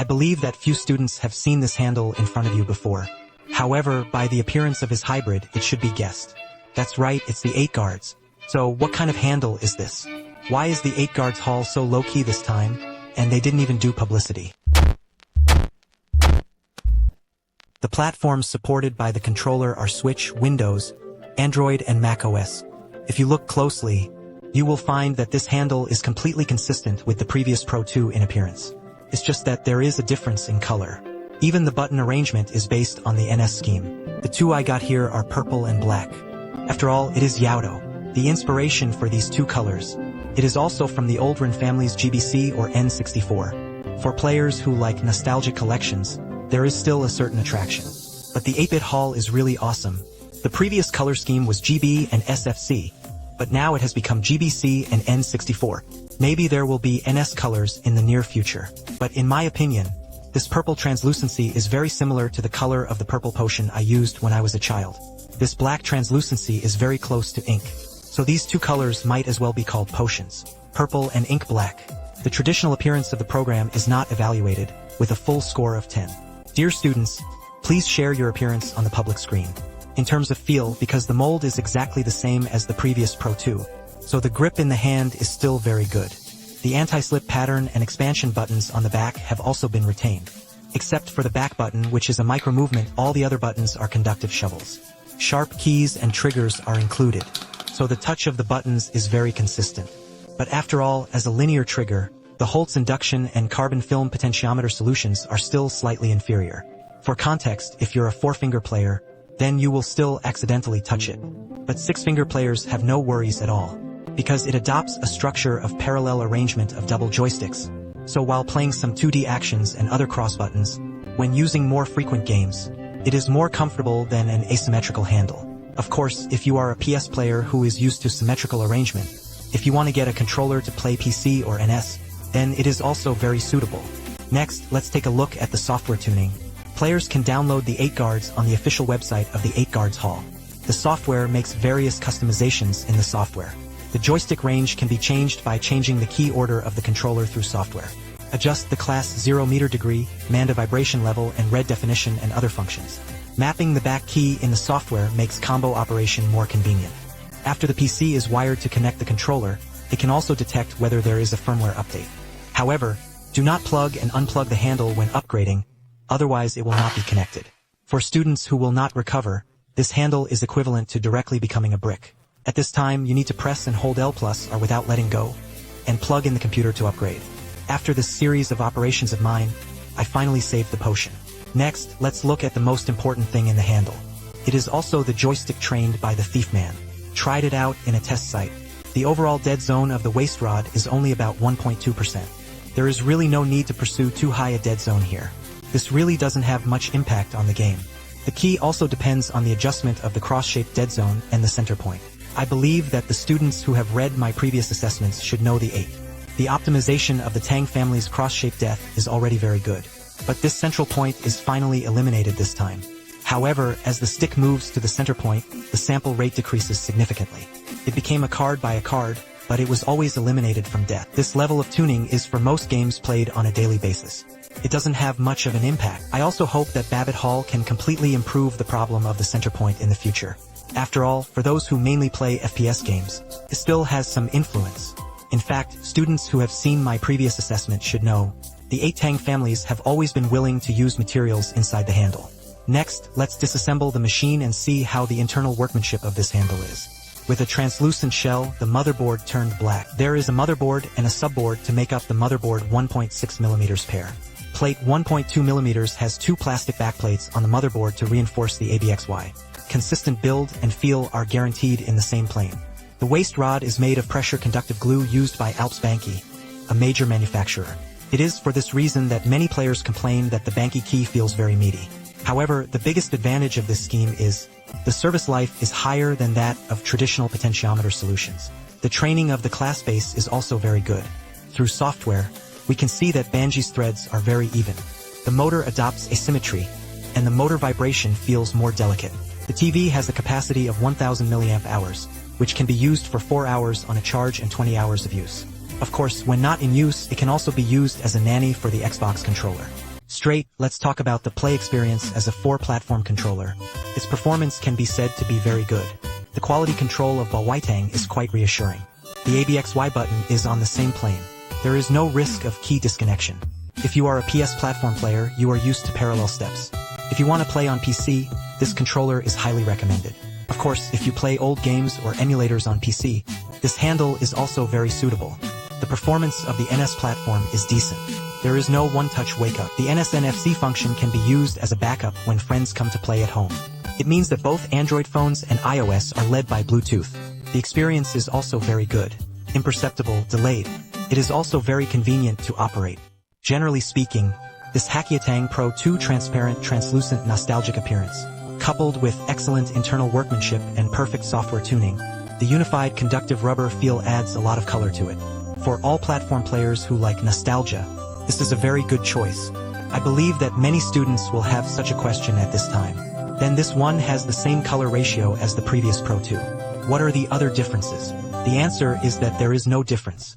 I believe that few students have seen this handle in front of you before. However, by the appearance of his hybrid, it should be guessed. That's right, it's the 8 guards. So what kind of handle is this? Why is the 8 guards haul so low-key this time? And they didn't even do publicity. The platforms supported by the controller are Switch, Windows, Android and macOS. If you look closely, you will find that this handle is completely consistent with the previous Pro 2 in appearance. It's just that there is a difference in color. Even the button arrangement is based on the NS scheme. The two I got here are purple and black. After all, it is Yaodo, the inspiration for these two colors. It is also from the Aldrin family's GBC or N64. For players who like nostalgic collections, there is still a certain attraction. But the 8-bit haul is really awesome. The previous color scheme was GB and SFC, but now it has become GBC and N64. Maybe there will be NS colors in the near future. But in my opinion, this purple translucency is very similar to the color of the purple potion I used when I was a child. This black translucency is very close to ink. So these two colors might as well be called potions. Purple and ink black. The traditional appearance of the program is not evaluated, with a full score of 10. Dear students, please share your appearance on the public screen. In terms of feel, because the mold is exactly the same as the previous Pro 2, so the grip in the hand is still very good. The anti-slip pattern and expansion buttons on the back have also been retained. Except for the back button, which is a micro movement, all the other buttons are conductive shovels. Sharp keys and triggers are included, so the touch of the buttons is very consistent. But after all, as a linear trigger, the Holtz induction and carbon film potentiometer solutions are still slightly inferior. For context, if you're a 4-finger player, then you will still accidentally touch it. But 6-finger players have no worries at all, because it adopts a structure of parallel arrangement of double joysticks. So while playing some 2D actions and other cross buttons, when using more frequent games, it is more comfortable than an asymmetrical handle. Of course, if you are a PS player who is used to symmetrical arrangement, if you want to get a controller to play PC or NS, then it is also very suitable. Next, let's take a look at the software tuning. Players can download the 8 guards on the official website of the 8 guards Hall. The software makes various customizations in the software. The joystick range can be changed by changing the key order of the controller through software. Adjust the class 0 meter degree, Manda vibration level and red definition and other functions. Mapping the back key in the software makes combo operation more convenient. After the PC is wired to connect the controller, it can also detect whether there is a firmware update. However, do not plug and unplug the handle when upgrading, otherwise it will not be connected. For students who will not recover, this handle is equivalent to directly becoming a brick. At this time, you need to press and hold L+ or without letting go, and plug in the computer to upgrade. After this series of operations of mine, I finally saved the potion. Next, let's look at the most important thing in the handle. It is also the joystick trained by the Thief Man. Tried it out in a test site. The overall dead zone of the waist rod is only about 1.2%. There is really no need to pursue too high a dead zone here. This really doesn't have much impact on the game. The key also depends on the adjustment of the cross-shaped dead zone and the center point. I believe that the students who have read my previous assessments should know the 8. The optimization of the Tang family's cross-shaped death is already very good. But this central point is finally eliminated this time. However, as the stick moves to the center point, the sample rate decreases significantly. It became a card by a card, but it was always eliminated from death. This level of tuning is for most games played on a daily basis. It doesn't have much of an impact. I also hope that Babbitt Hall can completely improve the problem of the center point in the future. After all, for those who mainly play FPS games, it still has some influence. In fact, students who have seen my previous assessment should know, the 8 Tang families have always been willing to use materials inside the handle. Next, let's disassemble the machine and see how the internal workmanship of this handle is. With a translucent shell, the motherboard turned black. There is a motherboard and a subboard to make up the motherboard 1.6mm pair. Plate 1.2mm has 2 plastic backplates on the motherboard to reinforce the ABXY. Consistent build and feel are guaranteed in the same plane. The waist rod is made of pressure-conductive glue used by Alps Banki, a major manufacturer. It is for this reason that many players complain that the Banki key feels very meaty. However, the biggest advantage of this scheme is, the service life is higher than that of traditional potentiometer solutions. The training of the class base is also very good. Through software, we can see that Banji's threads are very even. The motor adopts asymmetry, and the motor vibration feels more delicate. The TV has a capacity of 1000 mAh, which can be used for 4 hours on a charge and 20 hours of use. Of course, when not in use, it can also be used as a nanny for the Xbox controller. Straight, let's talk about the play experience as a 4-platform controller. Its performance can be said to be very good. The quality control of Bawitang is quite reassuring. The ABXY button is on the same plane. There is no risk of key disconnection. If you are a PS platform player, you are used to parallel steps. If you want to play on PC, this controller is highly recommended. Of course, if you play old games or emulators on PC, this handle is also very suitable. The performance of the NS platform is decent. There is no one-touch wake-up. The NS NFC function can be used as a backup when friends come to play at home. It means that both Android phones and iOS are led by Bluetooth. The experience is also very good. Imperceptible, delayed. It is also very convenient to operate. Generally speaking, this Hakiatang Pro 2 transparent, translucent, nostalgic appearance, coupled with excellent internal workmanship and perfect software tuning, the unified conductive rubber feel adds a lot of color to it. For all platform players who like nostalgia, this is a very good choice. I believe that many students will have such a question at this time. Then this one has the same color ratio as the previous Pro 2. What are the other differences? The answer is that there is no difference.